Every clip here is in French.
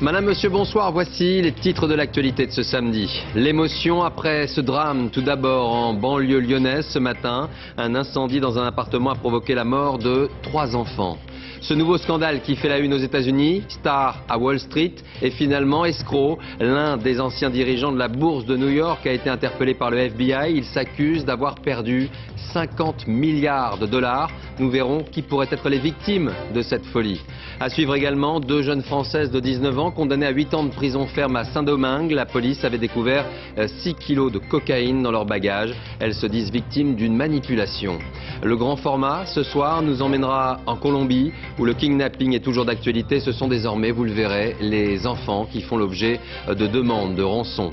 Madame, monsieur, bonsoir. Voici les titres de l'actualité de ce samedi. L'émotion après ce drame. Tout d'abord, en banlieue lyonnaise, ce matin, un incendie dans un appartement a provoqué la mort de 3 enfants. Ce nouveau scandale qui fait la une aux États-Unis, star à Wall Street et finalement escroc. L'un des anciens dirigeants de la bourse de New York a été interpellé par le FBI. Il s'accuse d'avoir perdu 50 milliards de dollars. Nous verrons qui pourraient être les victimes de cette folie. À suivre également 2 jeunes Françaises de 19 ans condamnées à 8 ans de prison ferme à Saint-Domingue. La police avait découvert 6 kilos de cocaïne dans leur bagage. Elles se disent victimes d'une manipulation. Le grand format, ce soir, nous emmènera en Colombie où le kidnapping est toujours d'actualité. Ce sont désormais, vous le verrez, les enfants qui font l'objet de demandes de rançon.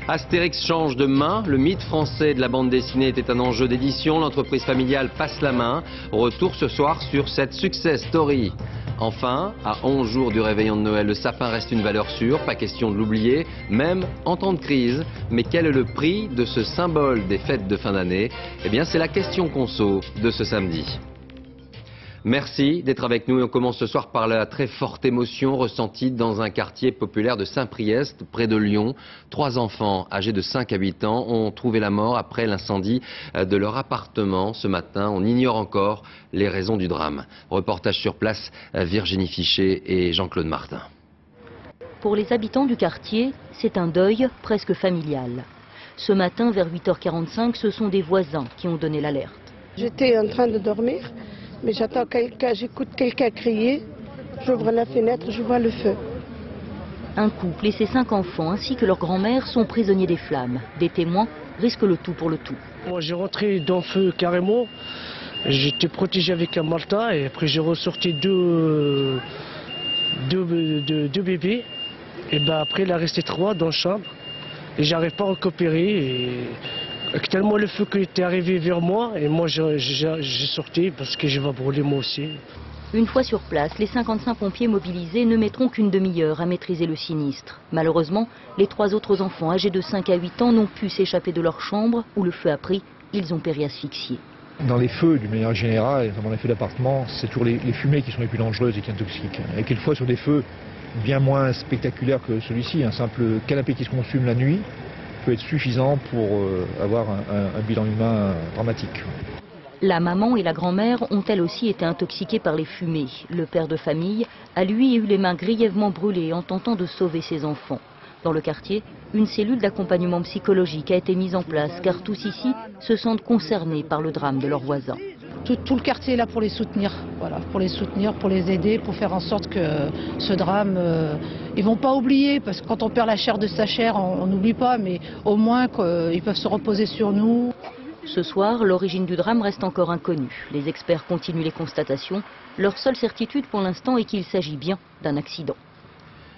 Astérix change de main. Le mythe français de la bande dessinée était un enjeu d'édition. L'entreprise familiale passe la main. Retour ce soir sur cette success story. Enfin, à 11 jours du réveillon de Noël, le sapin reste une valeur sûre, pas question de l'oublier, même en temps de crise. Mais quel est le prix de ce symbole des fêtes de fin d'année? Eh bien, c'est la question conso de ce samedi. Merci d'être avec nous et on commence ce soir par la très forte émotion ressentie dans un quartier populaire de Saint-Priest, près de Lyon. 3 enfants âgés de 5 à 8 ans ont trouvé la mort après l'incendie de leur appartement ce matin. On ignore encore les raisons du drame. Reportage sur place, Virginie Fichet et Jean-Claude Martin. Pour les habitants du quartier, c'est un deuil presque familial. Ce matin, vers 8h45, ce sont des voisins qui ont donné l'alerte. J'étais en train de dormir. Mais j'attends quelqu'un, j'écoute quelqu'un crier, j'ouvre la fenêtre, je vois le feu. Un couple et ses 5 enfants ainsi que leur grand-mère sont prisonniers des flammes. Des témoins risquent le tout pour le tout. Moi j'ai rentré dans le feu carrément, j'étais protégé avec un malta et après j'ai ressorti deux bébés. Et ben après il a resté 3 dans la chambre et j'arrive pas à récupérer. Et tellement le feu qui était arrivé vers moi, et moi j'ai sorti parce que je vais brûler moi aussi. Une fois sur place, les 55 pompiers mobilisés ne mettront qu'une demi-heure à maîtriser le sinistre. Malheureusement, les 3 autres enfants âgés de 5 à 8 ans n'ont pu s'échapper de leur chambre où le feu a pris. Ils ont péri asphyxiés. Dans les feux, d'une manière générale, et dans les feux d'appartement, c'est toujours les fumées qui sont les plus dangereuses et qui intoxiquent. Et quelquefois sur des feux bien moins spectaculaires que celui-ci, un simple canapé qui se consume la nuit peut être suffisant pour avoir un bilan humain dramatique. La maman et la grand-mère ont elles aussi été intoxiquées par les fumées. Le père de famille a lui eu les mains grièvement brûlées en tentant de sauver ses enfants. Dans le quartier, une cellule d'accompagnement psychologique a été mise en place car tous ici se sentent concernés par le drame de leurs voisins. Tout le quartier est là pour les soutenir, voilà, pour les soutenir, pour les aider, pour faire en sorte que ce drame, ils vont pas oublier, parce que quand on perd la chair de sa chair, on n'oublie pas, mais au moins qu'ils peuvent se reposer sur nous. Ce soir, l'origine du drame reste encore inconnue. Les experts continuent les constatations. Leur seule certitude pour l'instant est qu'il s'agit bien d'un accident.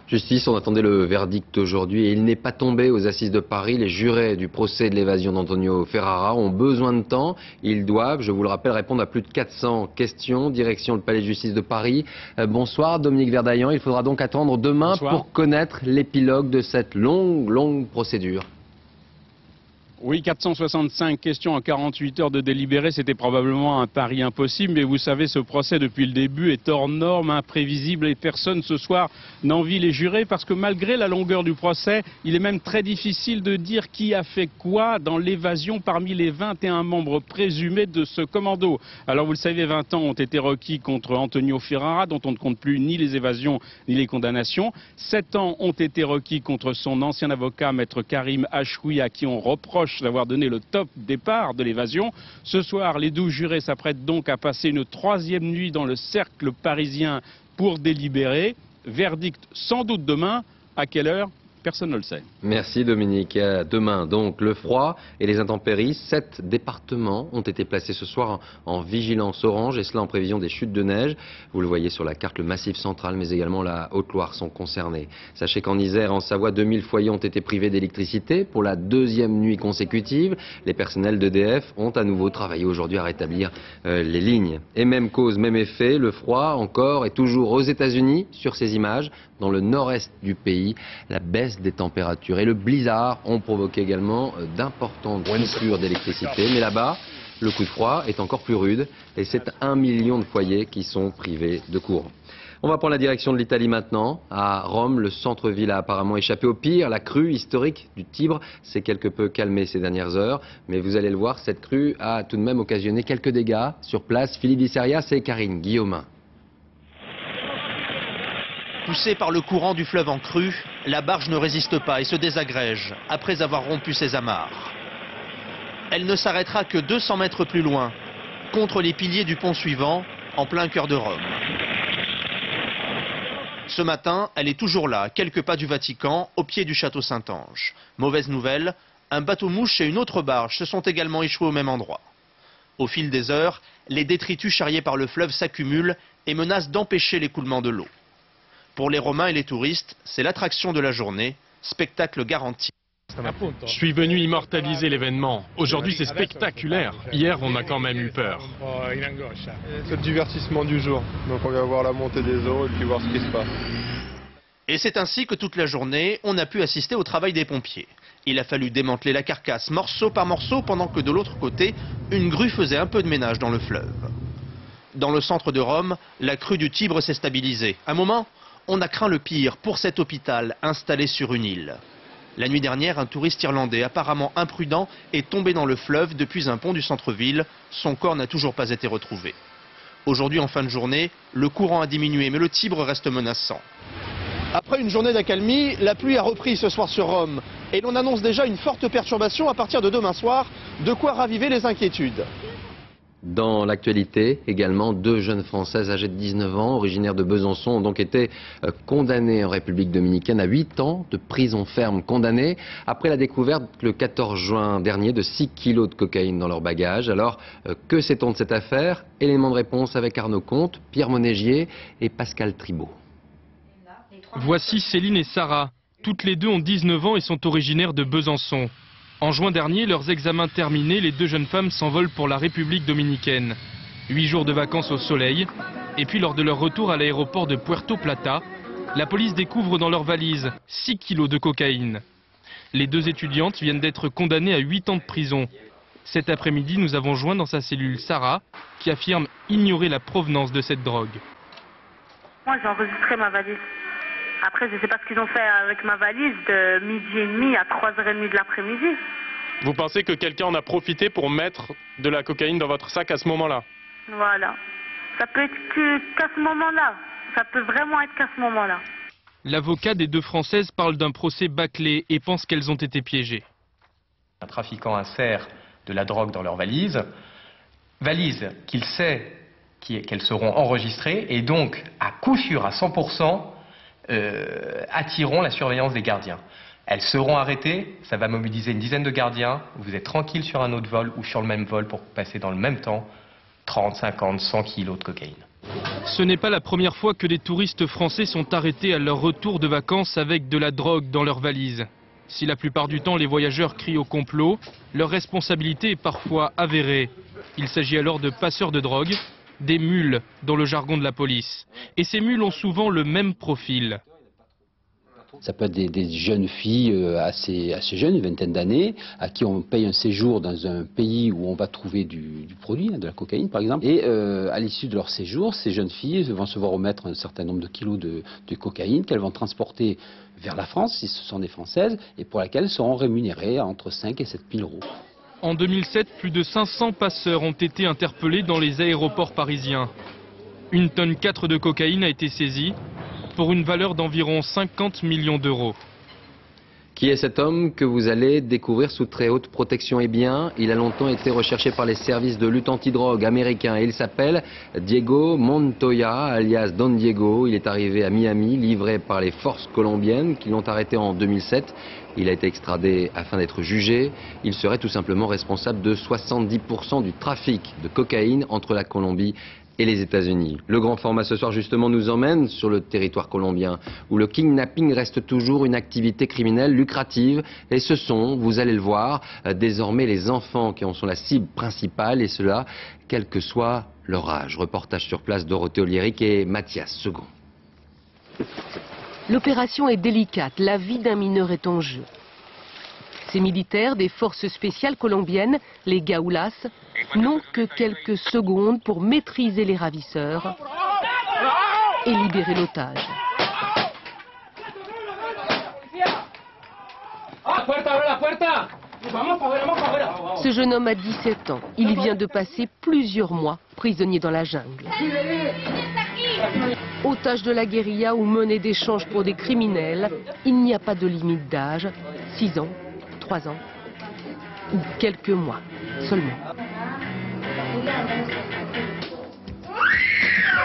Justice, on attendait le verdict aujourd'hui et il n'est pas tombé aux assises de Paris. Les jurés du procès de l'évasion d'Antonio Ferrara ont besoin de temps. Ils doivent, je vous le rappelle, répondre à plus de 400 questions. Direction le palais de justice de Paris. Bonsoir Dominique Verdaillan. Il faudra donc attendre demain pour connaître l'épilogue de cette longue procédure. Oui, 465 questions en 48 heures de délibéré, c'était probablement un pari impossible, mais vous savez, ce procès depuis le début est hors norme, imprévisible et personne ce soir n'envie les jurés parce que malgré la longueur du procès, il est même très difficile de dire qui a fait quoi dans l'évasion parmi les 21 membres présumés de ce commando. Alors vous le savez, 20 ans ont été requis contre Antonio Ferrara, dont on ne compte plus ni les évasions ni les condamnations. 7 ans ont été requis contre son ancien avocat, maître Karim Achoui, à qui on reproche d'avoir donné le top départ de l'évasion. Ce soir, les 12 jurés s'apprêtent donc à passer une 3e nuit dans le cercle parisien pour délibérer. Verdict sans doute demain. À quelle heure ? Personne ne le sait. Merci Dominique. Demain, donc, le froid et les intempéries. 7 départements ont été placés ce soir en vigilance orange, et cela en prévision des chutes de neige. Vous le voyez sur la carte, le Massif central, mais également la Haute-Loire sont concernés. Sachez qu'en Isère et en Savoie, 2000 foyers ont été privés d'électricité pour la 2e nuit consécutive. Les personnels d'EDF ont à nouveau travaillé aujourd'hui à rétablir les lignes. Et même cause, même effet, le froid encore et toujours aux États-Unis sur ces images. Dans le nord-est du pays, la baisse des températures et le blizzard ont provoqué également d'importantes coupures d'électricité. Mais là-bas, le coup de froid est encore plus rude et c'est 1 million de foyers qui sont privés de courant. On va prendre la direction de l'Italie maintenant. À Rome, le centre-ville a apparemment échappé au pire. La crue historique du Tibre s'est quelque peu calmée ces dernières heures. Mais vous allez le voir, cette crue a tout de même occasionné quelques dégâts. Sur place, Philippe Disserias et Karine Guillaumin. Poussée par le courant du fleuve en crue, la barge ne résiste pas et se désagrège après avoir rompu ses amarres. Elle ne s'arrêtera que 200 mètres plus loin, contre les piliers du pont suivant, en plein cœur de Rome. Ce matin, elle est toujours là, à quelques pas du Vatican, au pied du château Saint-Ange. Mauvaise nouvelle, un bateau-mouche et une autre barge se sont également échoués au même endroit. Au fil des heures, les détritus charriés par le fleuve s'accumulent et menacent d'empêcher l'écoulement de l'eau. Pour les Romains et les touristes, c'est l'attraction de la journée, spectacle garanti. Je suis venu immortaliser l'événement. Aujourd'hui, c'est spectaculaire. Hier, on a quand même eu peur. C'est le divertissement du jour. Donc on vient voir la montée des eaux et puis voir ce qui se passe. Et c'est ainsi que toute la journée, on a pu assister au travail des pompiers. Il a fallu démanteler la carcasse morceau par morceau pendant que de l'autre côté, une grue faisait un peu de ménage dans le fleuve. Dans le centre de Rome, la crue du Tibre s'est stabilisée. Un moment, on a craint le pire pour cet hôpital installé sur une île. La nuit dernière, un touriste irlandais apparemment imprudent est tombé dans le fleuve depuis un pont du centre-ville. Son corps n'a toujours pas été retrouvé. Aujourd'hui, en fin de journée, le courant a diminué, mais le Tibre reste menaçant. Après une journée d'accalmie, la pluie a repris ce soir sur Rome. Et l'on annonce déjà une forte perturbation à partir de demain soir, de quoi raviver les inquiétudes. Dans l'actualité, également, 2 jeunes Françaises âgées de 19 ans, originaires de Besançon, ont donc été condamnées en République dominicaine à 8 ans de prison ferme. Condamnées après la découverte le 14 juin dernier de 6 kilos de cocaïne dans leur bagage. Alors, que sait-on de cette affaire? Élément de réponse avec Arnaud Comte, Pierre Monégier et Pascal Tribault. Voici Céline et Sarah. Toutes les deux ont 19 ans et sont originaires de Besançon. En juin dernier, leurs examens terminés, les 2 jeunes femmes s'envolent pour la République dominicaine. 8 jours de vacances au soleil. Et puis lors de leur retour à l'aéroport de Puerto Plata, la police découvre dans leurs valises 6 kilos de cocaïne. Les 2 étudiantes viennent d'être condamnées à 8 ans de prison. Cet après-midi, nous avons joint dans sa cellule Sarah, qui affirme ignorer la provenance de cette drogue. Moi, j'ai enregistré ma valise. Après, je ne sais pas ce qu'ils ont fait avec ma valise de 12h30 à 3h30 de l'après-midi. Vous pensez que quelqu'un en a profité pour mettre de la cocaïne dans votre sac à ce moment-là? Voilà. Ça peut être qu'à ce moment-là. Ça peut vraiment être qu'à ce moment-là. L'avocat des 2 Françaises parle d'un procès bâclé et pense qu'elles ont été piégées. Un trafiquant insère de la drogue dans leur valise qu'il sait qu'elles seront enregistrées et donc, à coup sûr, à 100%, attireront la surveillance des gardiens. Elles seront arrêtées, ça va mobiliser une dizaine de gardiens, vous êtes tranquille sur un autre vol ou sur le même vol pour passer dans le même temps 30, 50, 100 kilos de cocaïne. Ce n'est pas la première fois que des touristes français sont arrêtés à leur retour de vacances avec de la drogue dans leurs valises. Si la plupart du temps les voyageurs crient au complot, leur responsabilité est parfois avérée. Il s'agit alors de passeurs de drogue, des mules dans le jargon de la police. Et ces mules ont souvent le même profil. Ça peut être des jeunes filles assez jeunes, une vingtaine d'années, à qui on paye un séjour dans un pays où on va trouver du produit, de la cocaïne par exemple. Et à l'issue de leur séjour, ces jeunes filles vont se voir remettre un certain nombre de kilos de cocaïne qu'elles vont transporter vers la France, si ce sont des Françaises, et pour laquelle elles seront rémunérées à entre 5 et 7 000 euros. En 2007, plus de 500 passeurs ont été interpellés dans les aéroports parisiens. 1,4 tonne de cocaïne a été saisie pour une valeur d'environ 50 millions d'euros. Qui est cet homme que vous allez découvrir sous très haute protection? Eh bien, il a longtemps été recherché par les services de lutte antidrogue américains et il s'appelle Diego Montoya, alias Don Diego. Il est arrivé à Miami, livré par les forces colombiennes qui l'ont arrêté en 2007. Il a été extradé afin d'être jugé. Il serait tout simplement responsable de 70% du trafic de cocaïne entre la Colombie et les États-Unis. Le grand format ce soir justement nous emmène sur le territoire colombien où le kidnapping reste toujours une activité criminelle lucrative et ce sont, vous allez le voir, désormais les enfants qui en sont la cible principale et cela quel que soit leur âge. Reportage sur place Dorothée Oliéric et Mathias Second. L'opération est délicate, la vie d'un mineur est en jeu. Ces militaires des forces spéciales colombiennes, les Gaoulas, n'ont que quelques secondes pour maîtriser les ravisseurs et libérer l'otage. Ce jeune homme a 17 ans. Il vient de passer plusieurs mois prisonnier dans la jungle. Otage de la guérilla ou monnaie d'échange pour des criminels, il n'y a pas de limite d'âge, 6 ans, 3 ans ou quelques mois seulement.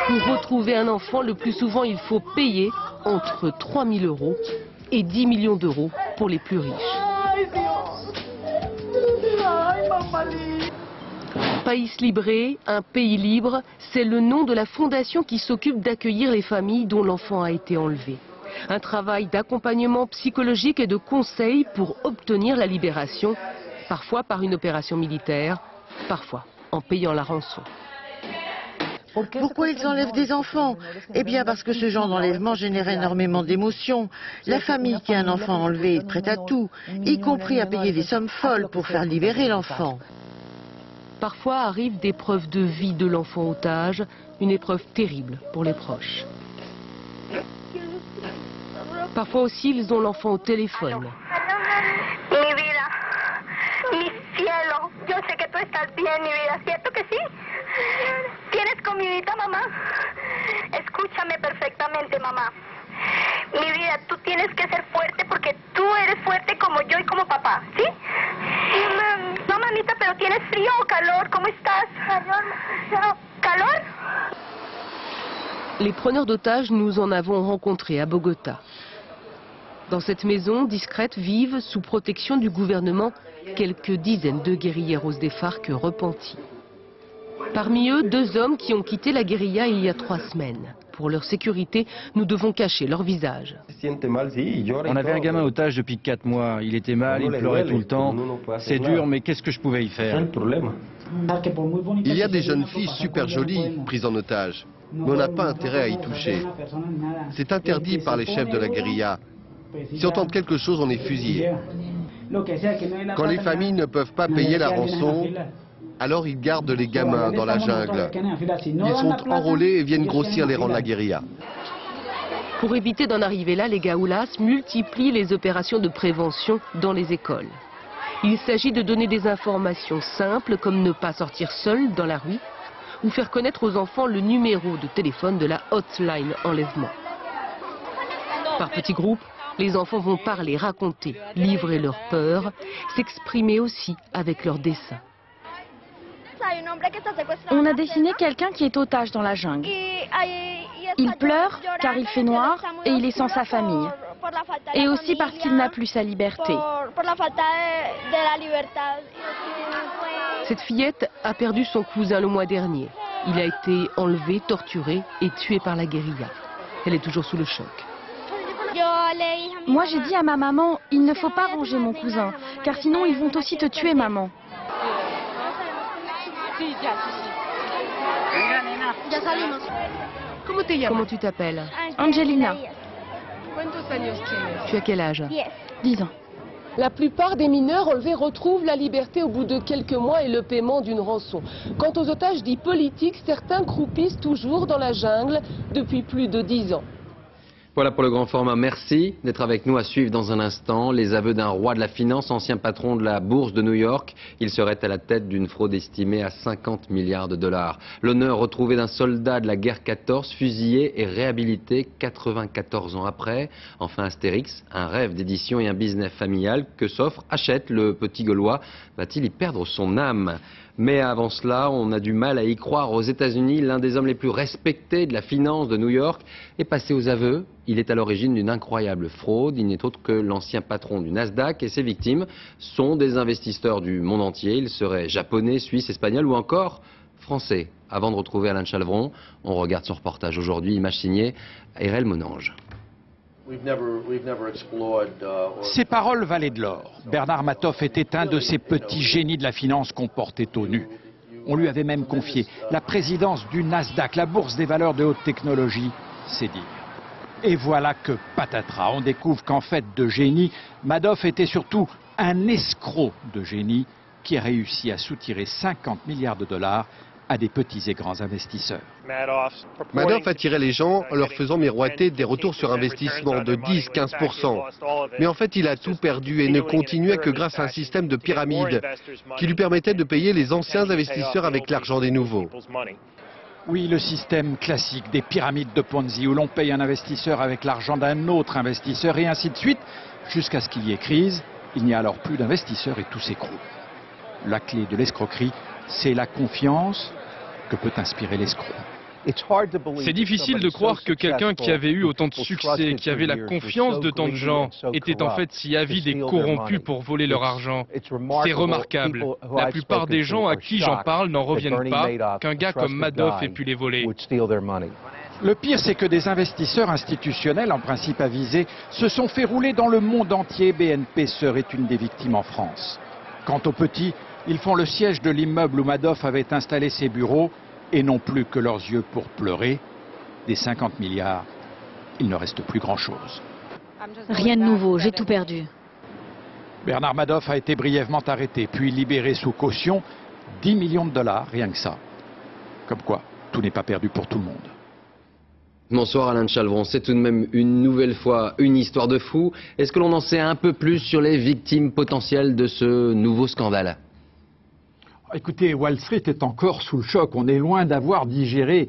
Pour retrouver un enfant, le plus souvent, il faut payer entre 3 000 € et 10 millions d'euros pour les plus riches. País Libre, un pays libre, c'est le nom de la fondation qui s'occupe d'accueillir les familles dont l'enfant a été enlevé. Un travail d'accompagnement psychologique et de conseil pour obtenir la libération, parfois par une opération militaire, parfois en payant la rançon. Pourquoi ils enlèvent des enfants? Eh bien parce que ce genre d'enlèvement génère énormément d'émotions. La famille qui a un enfant enlevé est prête à tout, y compris à payer des sommes folles pour faire libérer l'enfant. Parfois arrivent des preuves de vie de l'enfant otage, une épreuve terrible pour les proches. Parfois aussi, ils ont l'enfant au téléphone. Mi vida, mi cielo, yo sé que tú estás bien, mi vida, ¿cierto que sí? ¿Tienes comidita, mamá? Escúchame perfectamente, mamá. Mi vida, tú tienes que ser fuerte porque tú eres fuerte como yo y como papá, ¿sí? No, mamita, pero ¿tienes frío o calor? ¿Cómo estás? ¿Calor? Les preneurs d'otages, nous en avons rencontré à Bogota. Dans cette maison discrète vivent, sous protection du gouvernement, quelques dizaines de guérilleros des FARC repentis. Parmi eux, 2 hommes qui ont quitté la guérilla il y a 3 semaines. Pour leur sécurité, nous devons cacher leur visage. On avait un gamin otage depuis 4 mois. Il était mal, il pleurait tout le temps. C'est dur, mais qu'est-ce que je pouvais y faire? Il y a des jeunes filles super jolies prises en otage, mais on n'a pas intérêt à y toucher. C'est interdit par les chefs de la guérilla. Si on tente quelque chose, on est fusillé. Quand les familles ne peuvent pas payer la rançon, alors ils gardent les gamins dans la jungle. Ils sont enrôlés et viennent grossir les rangs de la guérilla. Pour éviter d'en arriver là, les Gaoulas multiplient les opérations de prévention dans les écoles. Il s'agit de donner des informations simples comme ne pas sortir seul dans la rue ou faire connaître aux enfants le numéro de téléphone de la hotline enlèvement. Par petits groupes, les enfants vont parler, raconter, livrer leurs peurs, s'exprimer aussi avec leurs dessins. On a dessiné quelqu'un qui est otage dans la jungle. Il pleure car il fait noir et il est sans sa famille. Et aussi parce qu'il n'a plus sa liberté. Cette fillette a perdu son cousin le mois dernier. Il a été enlevé, torturé et tué par la guérilla. Elle est toujours sous le choc. Moi j'ai dit à ma maman, il ne faut pas venger mon cousin, car sinon ils vont aussi te tuer, maman. Comment tu t'appelles? Angelina. Tu as quel âge? 10 ans. La plupart des mineurs enlevés retrouvent la liberté au bout de quelques mois et le paiement d'une rançon. Quant aux otages dits politiques, certains croupissent toujours dans la jungle depuis plus de 10 ans. Voilà pour le grand format. Merci d'être avec nous. À suivre dans un instant les aveux d'un roi de la finance, ancien patron de la bourse de New York. Il serait à la tête d'une fraude estimée à 50 milliards de dollars. L'honneur retrouvé d'un soldat de la guerre 14, fusillé et réhabilité 94 ans après. Enfin Astérix, un rêve d'édition et un business familial que s'offre, achète le petit Gaulois. Va-t-il y perdre son âme ? Mais avant cela, on a du mal à y croire. Aux États-Unis, l'un des hommes les plus respectés de la finance de New York est passé aux aveux. Il est à l'origine d'une incroyable fraude. Il n'est autre que l'ancien patron du Nasdaq et ses victimes sont des investisseurs du monde entier. Ils seraient japonais, suisses, espagnols ou encore français. Avant de retrouver Alain Chalvron, on regarde son reportage aujourd'hui, image signée Erel Monange. Ces paroles valaient de l'or. Bernard Madoff était un de ces petits génies de la finance qu'on portait au nu. On lui avait même confié la présidence du Nasdaq, la bourse des valeurs de haute technologie, c'est dire. Et voilà que patatras, on découvre qu'en fait de génie, Madoff était surtout un escroc de génie qui a réussi à soutirer 50 milliards de dollars à des petits et grands investisseurs. Madoff attirait les gens en leur faisant miroiter des retours sur investissement de 10-15%. Mais en fait, il a tout perdu et ne continuait que grâce à un système de pyramide qui lui permettait de payer les anciens investisseurs avec l'argent des nouveaux. Oui, le système classique des pyramides de Ponzi où l'on paye un investisseur avec l'argent d'un autre investisseur et ainsi de suite, jusqu'à ce qu'il y ait crise. Il n'y a alors plus d'investisseurs et tout s'écroule. La clé de l'escroquerie, c'est la confiance que peut inspirer l'escroc. C'est difficile de croire que quelqu'un qui avait eu autant de succès, qui avait la confiance de tant de gens, était en fait si avide et corrompu pour voler leur argent. C'est remarquable. La plupart des gens à qui j'en parle n'en reviennent pas qu'un gars comme Madoff ait pu les voler. Le pire, c'est que des investisseurs institutionnels, en principe avisés, se sont fait rouler dans le monde entier. BNP serait une des victimes en France. Quant aux petits, ils font le siège de l'immeuble où Madoff avait installé ses bureaux et n'ont plus que leurs yeux pour pleurer. Des 50 milliards, il ne reste plus grand-chose. Rien de nouveau, j'ai tout perdu. Bernard Madoff a été brièvement arrêté, puis libéré sous caution. 10 millions de dollars, rien que ça. Comme quoi, tout n'est pas perdu pour tout le monde. Bonsoir Alain de Chalvron, c'est tout de même une nouvelle fois une histoire de fou. Est-ce que l'on en sait un peu plus sur les victimes potentielles de ce nouveau scandale ? Écoutez, Wall Street est encore sous le choc. On est loin d'avoir digéré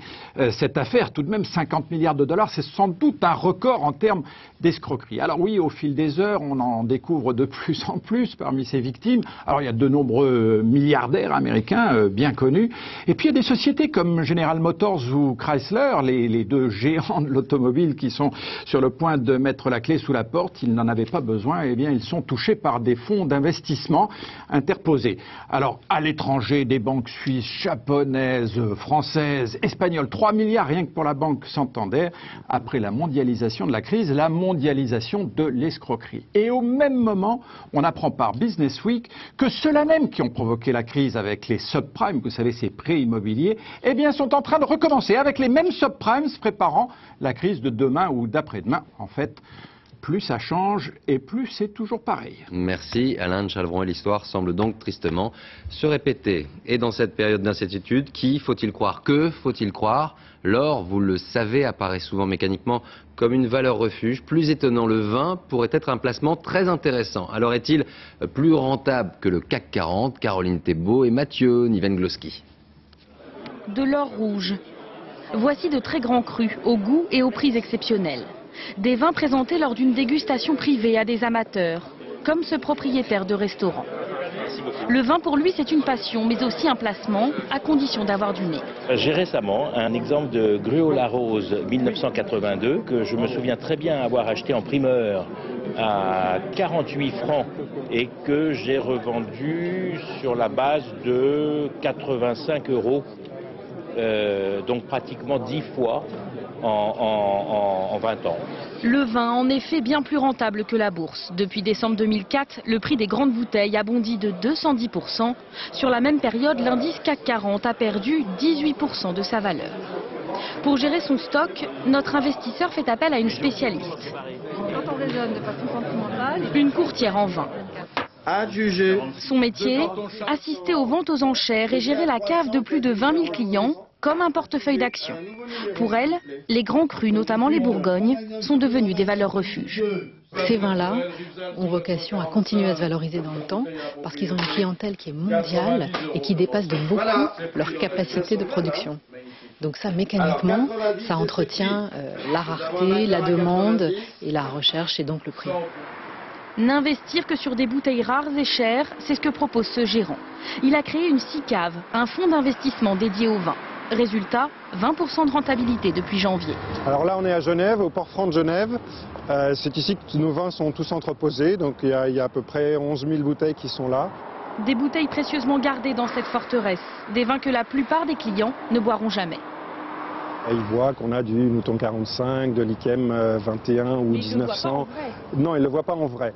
cette affaire. Tout de même, 50 milliards de dollars, c'est sans doute un record en termes d'escroquerie. Alors oui, au fil des heures, on en découvre de plus en plus parmi ces victimes. Alors il y a de nombreux milliardaires américains bien connus. Et puis il y a des sociétés comme General Motors ou Chrysler, les deux géants de l'automobile qui sont sur le point de mettre la clé sous la porte. Ils n'en avaient pas besoin. Eh bien, ils sont touchés par des fonds d'investissement interposés. Alors, à l'étranger, des banques suisses, japonaises, françaises, espagnoles, 3 milliards rien que pour la banque Santander, après la mondialisation de la crise, la mondialisation de l'escroquerie. Et au même moment, on apprend par Business Week que ceux-là même qui ont provoqué la crise avec les subprimes, vous savez, ces prêts immobiliers, eh bien, sont en train de recommencer avec les mêmes subprimes préparant la crise de demain ou d'après-demain. En fait, plus ça change et plus c'est toujours pareil. Merci Alain de Chalvron, et l'histoire semble donc tristement se répéter. Et dans cette période d'incertitude, qui faut-il croire? Que faut-il croire? L'or, vous le savez, apparaît souvent mécaniquement comme une valeur refuge. Plus étonnant, le vin pourrait être un placement très intéressant. Alors est-il plus rentable que le CAC 40? Caroline Thébault et Mathieu Nivengloski. De l'or rouge. Voici de très grands crus, au goût et aux prix exceptionnels. Des vins présentés lors d'une dégustation privée à des amateurs, comme ce propriétaire de restaurant. Le vin pour lui c'est une passion, mais aussi un placement, à condition d'avoir du nez. J'ai récemment un exemple de Gruau-Larose 1982, que je me souviens très bien avoir acheté en primeur à 48 francs et que j'ai revendu sur la base de 85 €, donc pratiquement 10 fois. En 20 ans. Le vin, en effet, bien plus rentable que la bourse. Depuis décembre 2004, le prix des grandes bouteilles a bondi de 210%. Sur la même période, l'indice CAC 40 a perdu 18% de sa valeur. Pour gérer son stock, notre investisseur fait appel à une spécialiste. Quand on raisonne de façon sentimentale, une courtière en vin. Son métier, assister aux ventes aux enchères et gérer la cave de plus de 20 000 clients, comme un portefeuille d'actions. Pour elle, les grands crus, notamment les Bourgognes, sont devenus des valeurs refuges. Ces vins-là ont vocation à continuer à se valoriser dans le temps parce qu'ils ont une clientèle qui est mondiale et qui dépasse de beaucoup leur capacité de production. Donc ça, mécaniquement, ça entretient la rareté, la demande et la recherche et donc le prix. N'investir que sur des bouteilles rares et chères, c'est ce que propose ce gérant. Il a créé une SICAV, un fonds d'investissement dédié au vin. Résultat, 20% de rentabilité depuis janvier. Alors là, on est à Genève, au port-franc de Genève. C'est ici que nos vins sont tous entreposés, donc il y a à peu près 11 000 bouteilles qui sont là. Des bouteilles précieusement gardées dans cette forteresse, des vins que la plupart des clients ne boiront jamais. Ils voient qu'on a du Mouton 45, de l'Yquem 21 ou 1900. Non, ils ne le voient pas en vrai.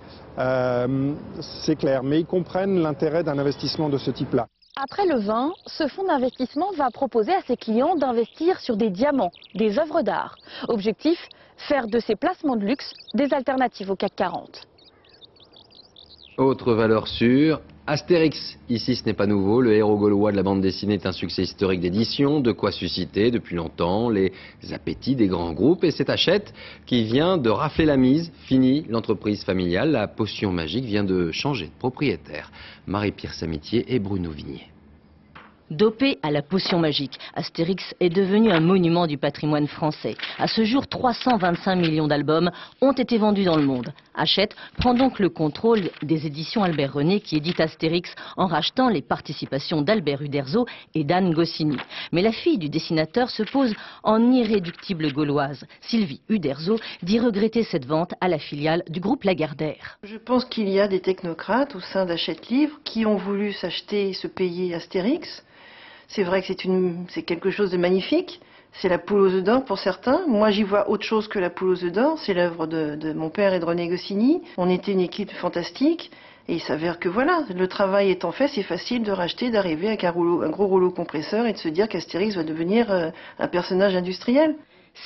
C'est clair, mais ils comprennent l'intérêt d'un investissement de ce type-là. Après le vin, ce fonds d'investissement va proposer à ses clients d'investir sur des diamants, des œuvres d'art. Objectif, faire de ces placements de luxe des alternatives au CAC 40. Autre valeur sûre, Astérix, ici ce n'est pas nouveau, le héros gaulois de la bande dessinée est un succès historique d'édition, de quoi susciter depuis longtemps les appétits des grands groupes, et c'est Hachette qui vient de rafler la mise. Fini l'entreprise familiale, la potion magique vient de changer de propriétaire. Marie-Pierre Samitier et Bruno Vignier. Dopé à la potion magique, Astérix est devenu un monument du patrimoine français. À ce jour, 325 millions d'albums ont été vendus dans le monde. Hachette prend donc le contrôle des éditions Albert René qui édite Astérix en rachetant les participations d'Albert Uderzo et d'Anne Goscinny. Mais la fille du dessinateur se pose en irréductible gauloise. Sylvie Uderzo dit regretter cette vente à la filiale du groupe Lagardère. Je pense qu'il y a des technocrates au sein d'Hachette Livre qui ont voulu s'acheter et se payer Astérix. C'est vrai que c'est quelque chose de magnifique. C'est la poule aux œufs d'or pour certains. Moi, j'y vois autre chose que la poule aux œufs d'or. C'est l'œuvre de mon père et de René Goscinny. On était une équipe fantastique. Et il s'avère que voilà, le travail étant fait, c'est facile de racheter, d'arriver avec un gros rouleau compresseur et de se dire qu'Astérix va devenir un personnage industriel.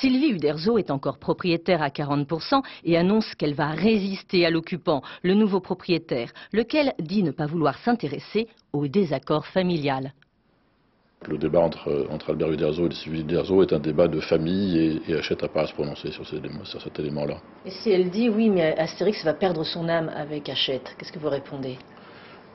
Sylvie Uderzo est encore propriétaire à 40% et annonce qu'elle va résister à l'occupant, le nouveau propriétaire, lequel dit ne pas vouloir s'intéresser au désaccord familial. Le débat entre Albert Uderzo et Sylvie Uderzo est un débat de famille et Hachette n'a pas à se prononcer sur cet élément-là. Et si elle dit oui, mais Astérix va perdre son âme avec Hachette, qu'est-ce que vous répondez ?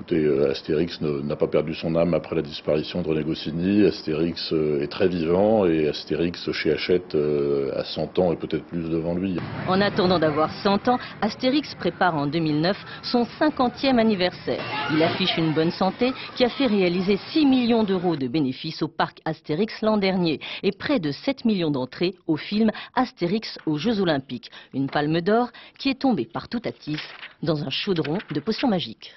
Écoutez, Astérix n'a pas perdu son âme après la disparition de René Goscinny. Astérix est très vivant et Astérix chez Hachette a 100 ans et peut-être plus devant lui. En attendant d'avoir 100 ans, Astérix prépare en 2009 son 50e anniversaire. Il affiche une bonne santé qui a fait réaliser 6 millions d'euros de bénéfices au parc Astérix l'an dernier et près de 7 millions d'entrées au film Astérix aux Jeux Olympiques. Une palme d'or qui est tombée par tout à tisse dans un chaudron de potions magiques.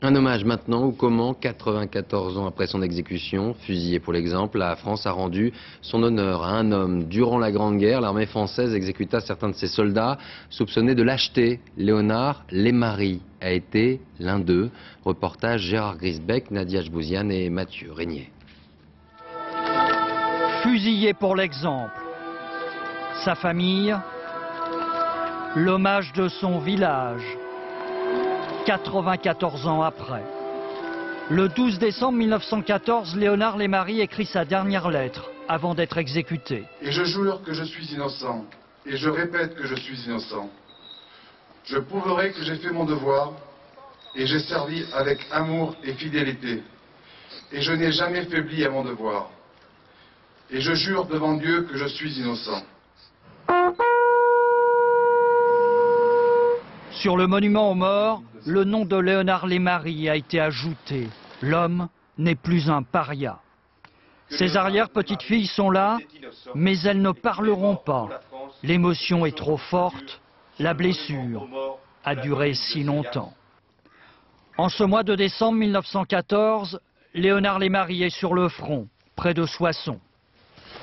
Un hommage maintenant ou comment, 94 ans après son exécution, fusillé pour l'exemple, la France a rendu son honneur à un homme. Durant la Grande Guerre, l'armée française exécuta certains de ses soldats soupçonnés de lâcheté. Léonard Lémarie a été l'un d'eux. Reportage Gérard Grisbeck, Nadia Jbouziane et Mathieu Régnier. Fusillé pour l'exemple. Sa famille, l'hommage de son village. 94 ans après. Le 12 décembre 1914, Léonard Lémarie écrit sa dernière lettre avant d'être exécuté. Et je jure que je suis innocent, et je répète que je suis innocent. Je prouverai que j'ai fait mon devoir, et j'ai servi avec amour et fidélité. Et je n'ai jamais faibli à mon devoir. Et je jure devant Dieu que je suis innocent. Sur le monument aux morts, le nom de Léonard Lémarie a été ajouté. L'homme n'est plus un paria. Ses arrière-petites-filles sont là, mais elles ne parleront pas. L'émotion est trop forte, la blessure a duré si longtemps. En ce mois de décembre 1914, Léonard Lémarie est sur le front, près de Soissons.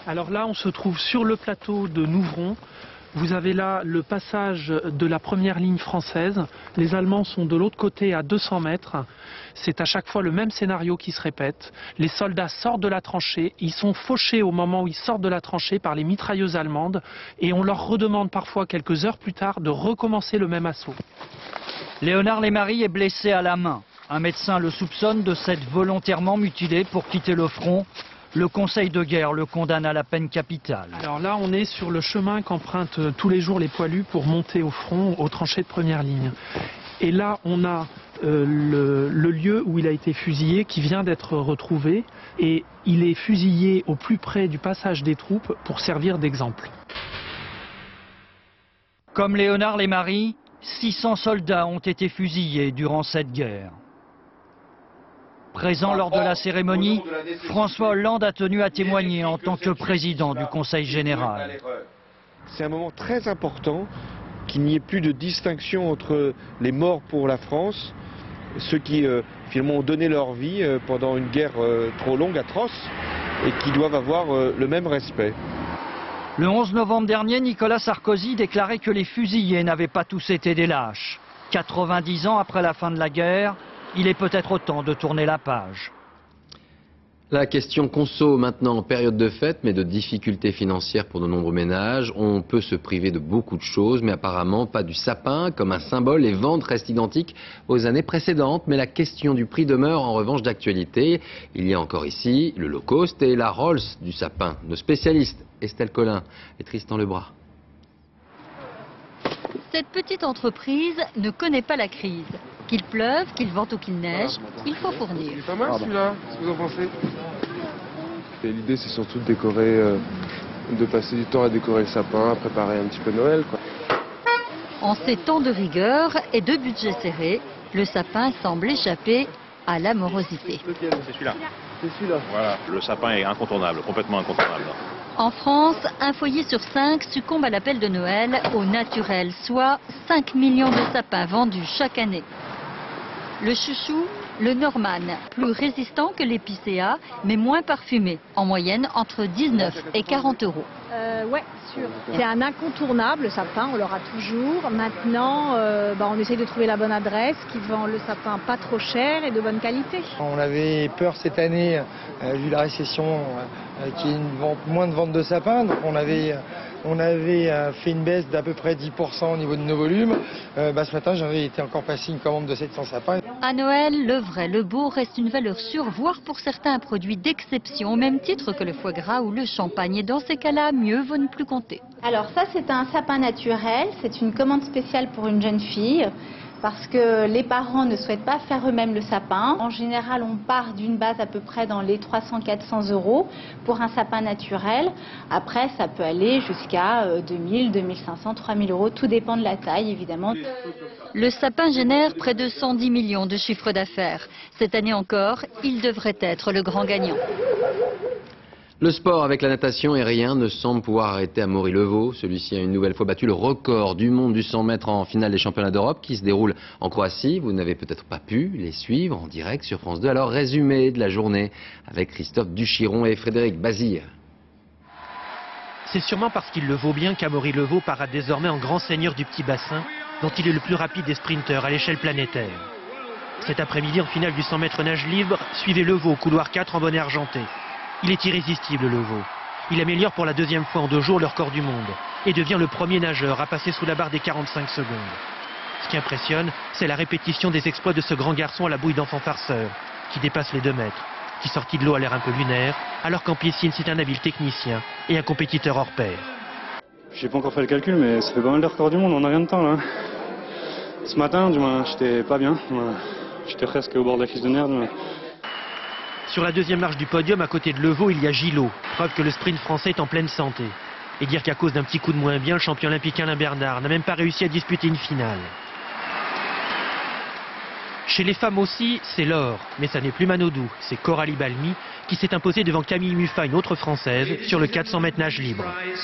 Alors là, on se trouve sur le plateau de Nouvron. Vous avez là le passage de la première ligne française. Les Allemands sont de l'autre côté à 200 mètres. C'est à chaque fois le même scénario qui se répète. Les soldats sortent de la tranchée. Ils sont fauchés au moment où ils sortent de la tranchée par les mitrailleuses allemandes. Et on leur redemande parfois quelques heures plus tard de recommencer le même assaut. Léonard Lémarie est blessé à la main. Un médecin le soupçonne de s'être volontairement mutilé pour quitter le front. Le Conseil de guerre le condamne à la peine capitale. Alors là, on est sur le chemin qu'empruntent tous les jours les poilus pour monter au front, aux tranchées de première ligne. Et là, on a le lieu où il a été fusillé qui vient d'être retrouvé. Et il est fusillé au plus près du passage des troupes pour servir d'exemple. Comme Léonard Lémarie, 600 soldats ont été fusillés durant cette guerre. Présent lors de la cérémonie, François Hollande a tenu à témoigner en tant que président du Conseil général. C'est un moment très important qu'il n'y ait plus de distinction entre les morts pour la France, ceux qui finalement ont donné leur vie pendant une guerre trop longue, atroce, et qui doivent avoir le même respect. Le 11 novembre dernier, Nicolas Sarkozy déclarait que les fusillés n'avaient pas tous été des lâches. 90 ans après la fin de la guerre, il est peut-être temps de tourner la page. La question conso maintenant en période de fête, mais de difficultés financières pour de nombreux ménages. On peut se priver de beaucoup de choses, mais apparemment pas du sapin comme un symbole. Les ventes restent identiques aux années précédentes, mais la question du prix demeure en revanche d'actualité. Il y a encore ici le low cost et la Rolls du sapin. Nos spécialistes, Estelle Collin et Tristan Lebras. Cette petite entreprise ne connaît pas la crise. Qu'il pleuve, qu'il vente ou qu'il neige, il faut fournir. Il est pas mal celui-là, qu'est-ce que vous en pensez? L'idée c'est surtout de décorer, de passer du temps à décorer le sapin, à préparer un petit peu Noël, quoi. En ces temps de rigueur et de budget serré, le sapin semble échapper à l'amorosité. C'est celui-là. C'est celui-là. Voilà, le sapin est incontournable, complètement incontournable. En France, un foyer sur 5 succombe à l'appel de Noël au naturel, soit 5 millions de sapins vendus chaque année. Le chouchou, le Norman, plus résistant que l'épicéa, mais moins parfumé, en moyenne entre 19 et 40 euros. Ouais, sûr. C'est un incontournable, le sapin, on l'aura toujours. Maintenant, on essaye de trouver la bonne adresse qui vend le sapin pas trop cher et de bonne qualité. On avait peur cette année, vu la récession, qu'il y ait moins de ventes de sapins. Donc on avait fait une baisse d'à peu près 10% au niveau de nos volumes. Ce matin, j'avais été encore passé une commande de 700 sapins. À Noël, le vrai, le beau reste une valeur sûre, voire pour certains un produit d'exception, au même titre que le foie gras ou le champagne. Et dans ces cas-là, mieux vaut ne plus compter. Alors ça, c'est un sapin naturel. C'est une commande spéciale pour une jeune fille. Parce que les parents ne souhaitent pas faire eux-mêmes le sapin. En général, on part d'une base à peu près dans les 300-400 euros pour un sapin naturel. Après, ça peut aller jusqu'à 2000, 2500, 3000 euros. Tout dépend de la taille, évidemment. Le sapin génère près de 110 millions de chiffre d'affaires. Cette année encore, il devrait être le grand gagnant. Le sport avec la natation et rien ne semble pouvoir arrêter Amaury Levaux. Celui-ci a une nouvelle fois battu le record du monde du 100 mètres en finale des championnats d'Europe qui se déroule en Croatie. Vous n'avez peut-être pas pu les suivre en direct sur France 2. Alors résumé de la journée avec Christophe Duchiron et Frédéric Bazir. C'est sûrement parce qu'il le vaut bien qu'Amaury Levaux paraît désormais en grand seigneur du petit bassin dont il est le plus rapide des sprinteurs à l'échelle planétaire. Cet après-midi en finale du 100 mètres nage libre, suivez Levaux au couloir 4 en bonnet argenté. Il est irrésistible, Levaux. Il améliore pour la deuxième fois en 2 jours le record du monde et devient le premier nageur à passer sous la barre des 45 secondes. Ce qui impressionne, c'est la répétition des exploits de ce grand garçon à la bouille d'enfant farceur, qui dépasse les 2 mètres, qui sorti de l'eau a l'air un peu lunaire, alors qu'en piscine c'est un habile technicien et un compétiteur hors pair. J'ai pas encore fait le calcul, mais ça fait pas mal de records du monde, on a rien de temps là. Ce matin, du moins, j'étais pas bien, j'étais presque au bord de la crise de nerfs. Sur la deuxième marche du podium, à côté de Levaux, il y a Gillot, preuve que le sprint français est en pleine santé. Et dire qu'à cause d'un petit coup de moins bien, le champion olympique Alain Bernard n'a même pas réussi à disputer une finale. Chez les femmes aussi, c'est l'or, mais ça n'est plus Manodou, c'est Coralie Balmy qui s'est imposée devant Camille Muffat, une autre française, sur le 400 mètres nage libre.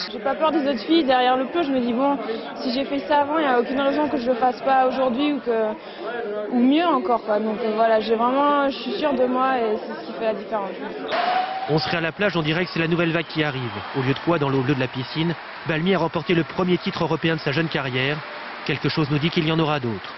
J'ai pas peur des autres filles, derrière le plot, je me dis bon, si j'ai fait ça avant, il n'y a aucune raison que je le fasse pas aujourd'hui ou mieux encore, quoi. Donc voilà, je suis sûre de moi et c'est ce qui fait la différence. On serait à la plage, on dirait que c'est la nouvelle vague qui arrive. Au lieu de quoi, dans l'eau bleue de la piscine, Balmy a remporté le premier titre européen de sa jeune carrière. Quelque chose nous dit qu'il y en aura d'autres.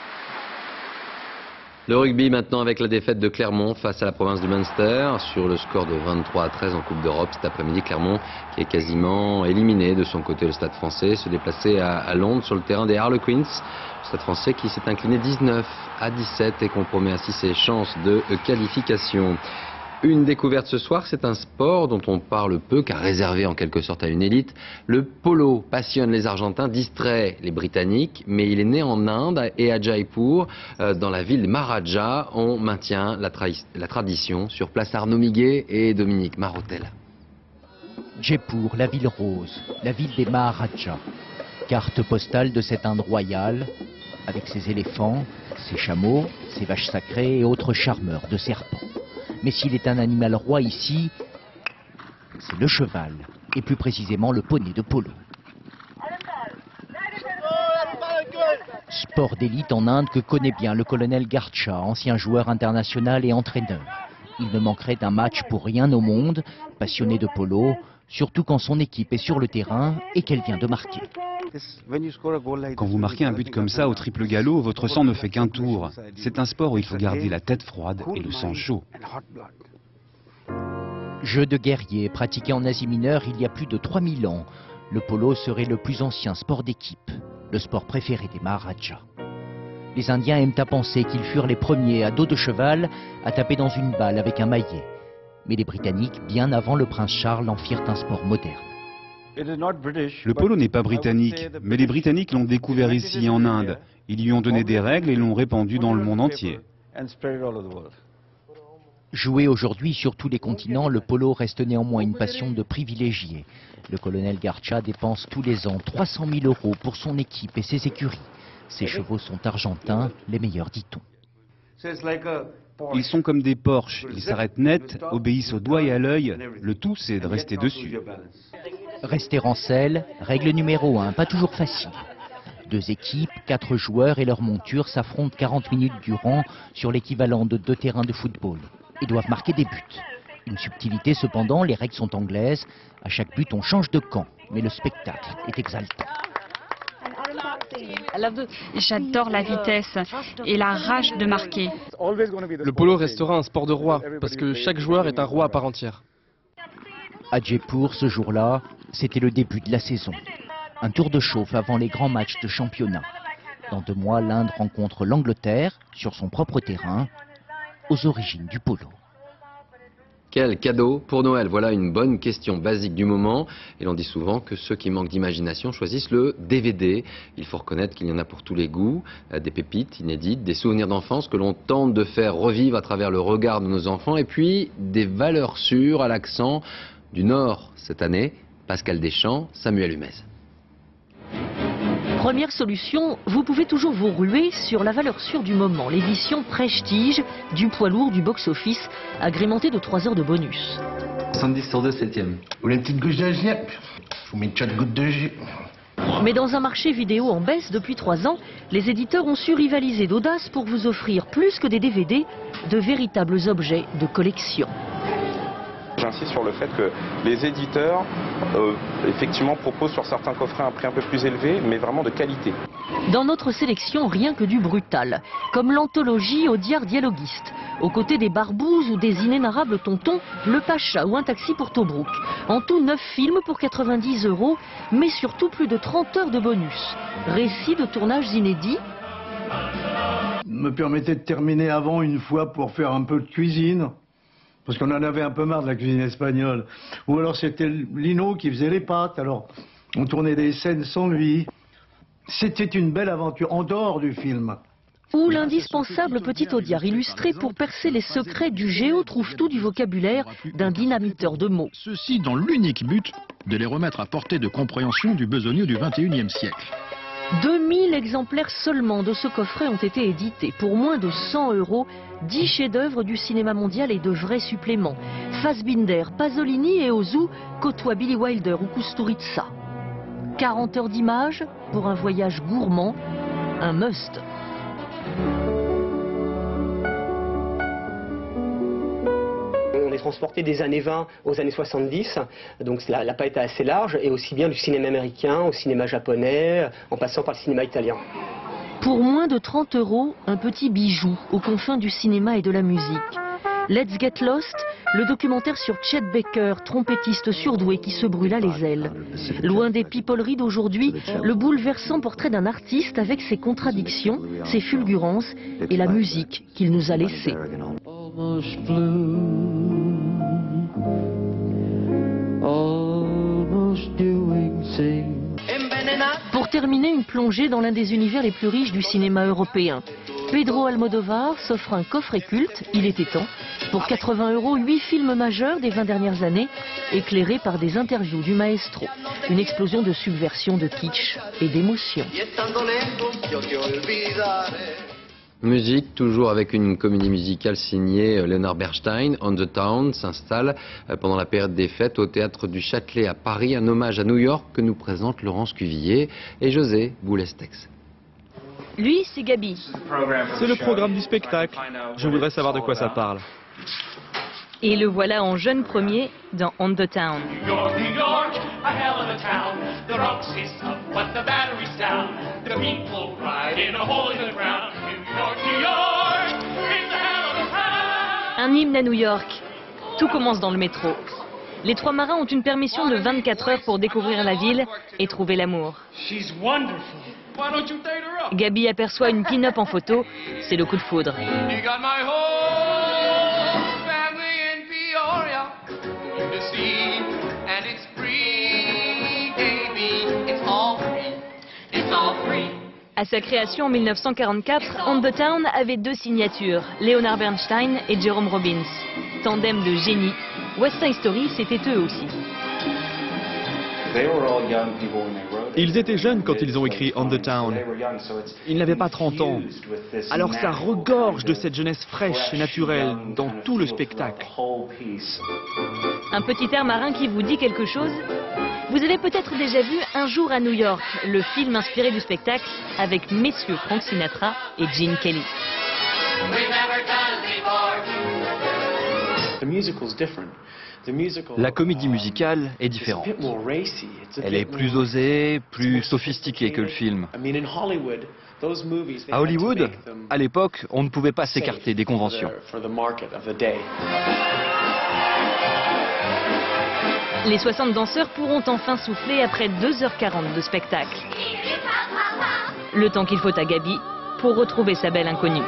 Le rugby maintenant avec la défaite de Clermont face à la province du Munster sur le score de 23-13 en Coupe d'Europe cet après-midi. Clermont qui est quasiment éliminé de son côté. Le Stade français se déplaçait à Londres sur le terrain des Harlequins. Le Stade français qui s'est incliné 19-17 et compromet ainsi ses chances de qualification. Une découverte ce soir, c'est un sport dont on parle peu car réservé en quelque sorte à une élite. Le polo passionne les Argentins, distrait les Britanniques, mais il est né en Inde et à Jaipur, dans la ville de Maharaja. On maintient la tradition. Sur place, Arnaud Miguet et Dominique Marotel. Jaipur, la ville rose, la ville des Maharajas. Carte postale de cette Inde royale, avec ses éléphants, ses chameaux, ses vaches sacrées et autres charmeurs de serpents. Mais s'il est un animal roi ici, c'est le cheval, et plus précisément le poney de polo. Sport d'élite en Inde que connaît bien le colonel Garcha, ancien joueur international et entraîneur. Il ne manquerait d'un match pour rien au monde, passionné de polo, surtout quand son équipe est sur le terrain et qu'elle vient de marquer. Quand vous marquez un but comme ça au triple galop, votre sang ne fait qu'un tour. C'est un sport où il faut garder la tête froide et le sang chaud. Jeu de guerrier pratiqué en Asie mineure il y a plus de 3000 ans, le polo serait le plus ancien sport d'équipe, le sport préféré des Maharajas. Les Indiens aiment à penser qu'ils furent les premiers à dos de cheval à taper dans une balle avec un maillet. Mais les Britanniques, bien avant le prince Charles, en firent un sport moderne. Le polo n'est pas britannique, mais les Britanniques l'ont découvert ici en Inde. Ils lui ont donné des règles et l'ont répandu dans le monde entier. Joué aujourd'hui sur tous les continents, le polo reste néanmoins une passion de privilégiés. Le colonel Garcha dépense tous les ans 300 000 € pour son équipe et ses écuries. Ses chevaux sont argentins, les meilleurs dit-on. Ils sont comme des Porsche, ils s'arrêtent net, obéissent au doigt et à l'œil. Le tout, c'est de rester dessus. Rester en selle, règle numéro 1, pas toujours facile. 2 équipes, 4 joueurs et leurs montures s'affrontent 40 minutes durant sur l'équivalent de 2 terrains de football et doivent marquer des buts. Une subtilité cependant, les règles sont anglaises. À chaque but, on change de camp, mais le spectacle est exaltant. J'adore la vitesse et la rage de marquer. Le polo restera un sport de roi, parce que chaque joueur est un roi à part entière. À Jaipur, ce jour-là, c'était le début de la saison. Un tour de chauffe avant les grands matchs de championnat. Dans 2 mois, l'Inde rencontre l'Angleterre sur son propre terrain, aux origines du polo. Quel cadeau pour Noël? Voilà une bonne question basique du moment. Et l'on dit souvent que ceux qui manquent d'imagination choisissent le DVD. Il faut reconnaître qu'il y en a pour tous les goûts. Des pépites inédites, des souvenirs d'enfance que l'on tente de faire revivre à travers le regard de nos enfants. Et puis des valeurs sûres à l'accent du Nord cette année. Pascal Deschamps, Samuel Humez. Première solution, vous pouvez toujours vous ruer sur la valeur sûre du moment, l'édition Prestige du poids lourd du box-office, agrémentée de 3 heures de bonus. 70 sur 2, 7e. Vous voulez une petite goutte de jus? Je vous mets une petite goutte de jus. Mais dans un marché vidéo en baisse depuis 3 ans, les éditeurs ont su rivaliser d'audace pour vous offrir plus que des DVD, de véritables objets de collection. J'insiste sur le fait que les éditeurs, effectivement, proposent sur certains coffrets un prix un peu plus élevé, mais vraiment de qualité. Dans notre sélection, rien que du brutal, comme l'anthologie Audiard dialoguiste, aux côtés des Barbouzes ou des inénarrables tontons, Le Pacha ou Un taxi pour Tobrouk. En tout 9 films pour 90 €, mais surtout plus de 30 heures de bonus. Récits de tournages inédits. Me permettez de terminer avant une fois pour faire un peu de cuisine. Parce qu'on en avait un peu marre de la cuisine espagnole. Ou alors c'était Lino qui faisait les pâtes, alors on tournait des scènes sans lui. C'était une belle aventure, en dehors du film. Ou l'indispensable petit Audiard illustré pour percer les secrets du géo-trouve-tout du vocabulaire d'un dynamiteur de mots. Ceci dans l'unique but de les remettre à portée de compréhension du besogneux du XXIe siècle. 2000 exemplaires seulement de ce coffret ont été édités pour moins de 100 €, 10 chefs-d'œuvre du cinéma mondial et de vrais suppléments. Fassbinder, Pasolini et Ozu côtoient Billy Wilder ou Kusturica. 40 heures d'images pour un voyage gourmand, un must. On est transporté des années 20 aux années 70, donc la palette est assez large, et aussi bien du cinéma américain au cinéma japonais, en passant par le cinéma italien. Pour moins de 30 €, un petit bijou aux confins du cinéma et de la musique. Let's Get Lost, le documentaire sur Chet Baker, trompettiste surdoué qui se brûla les ailes. Loin des pipoleries d'aujourd'hui, le bouleversant portrait d'un artiste avec ses contradictions, ses fulgurances et la musique qu'il nous a laissée. Pour terminer, une plongée dans l'un des univers les plus riches du cinéma européen. Pedro Almodovar s'offre un coffret culte, il était temps, pour 80 €, 8 films majeurs des 20 dernières années, éclairés par des interviews du maestro. Une explosion de subversion, de kitsch et d'émotion. Musique, toujours avec une comédie musicale signée Leonard Bernstein. On the Town s'installe pendant la période des fêtes au Théâtre du Châtelet à Paris. Un hommage à New York que nous présente Laurence Cuvillier et José Boulestex. Lui, c'est Gabi. C'est le programme du spectacle. Je voudrais savoir de quoi ça parle. Et le voilà en jeune premier dans On the Town. New York, a hell of a town. The rocks hiss up, but the batteries down. The people ride in a hole in the ground. New York, it's a hell of a town. Un hymne à New York. Tout commence dans le métro. Les 3 marins ont une permission de 24 heures pour découvrir la ville et trouver l'amour. Gabi aperçoit une pin-up en photo, c'est le coup de foudre. À sa création en 1944, On the Town avait 2 signatures, Leonard Bernstein et Jerome Robbins. Tandem de génie. West Side Story, c'était eux aussi. Ils étaient jeunes quand ils ont écrit On the Town. Ils n'avaient pas 30 ans. Alors ça regorge de cette jeunesse fraîche et naturelle dans tout le spectacle. Un petit air marin qui vous dit quelque chose? Vous avez peut-être déjà vu Un jour à New York, le film inspiré du spectacle avec messieurs Frank Sinatra et Gene Kelly. La comédie musicale est différente. Elle est plus osée, plus sophistiquée que le film. À Hollywood, à l'époque, on ne pouvait pas s'écarter des conventions. Les 60 danseurs pourront enfin souffler après 2h40 de spectacle. Le temps qu'il faut à Gabi pour retrouver sa belle inconnue.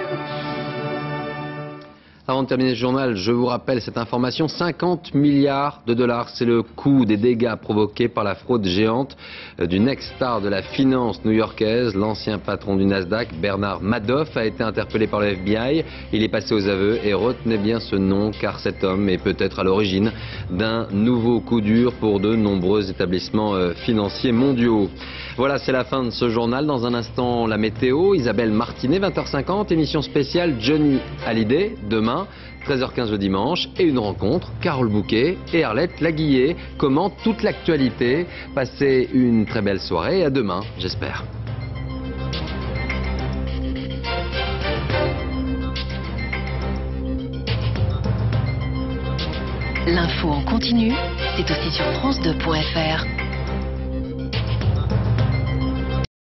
Avant de terminer ce journal, je vous rappelle cette information, 50 milliards de dollars, c'est le coût des dégâts provoqués par la fraude géante d'une ex-star de la finance new-yorkaise. L'ancien patron du Nasdaq, Bernard Madoff, a été interpellé par le FBI. Il est passé aux aveux et retenez bien ce nom car cet homme est peut-être à l'origine d'un nouveau coup dur pour de nombreux établissements financiers mondiaux. Voilà, c'est la fin de ce journal. Dans un instant, la météo. Isabelle Martinet, 20h50, émission spéciale Johnny Hallyday, demain, 13h15 le dimanche, et une rencontre, Carole Bouquet et Arlette Laguillet commentent toute l'actualité. Passez une très belle soirée et à demain, j'espère. L'info en continu, c'est aussi sur France2.fr.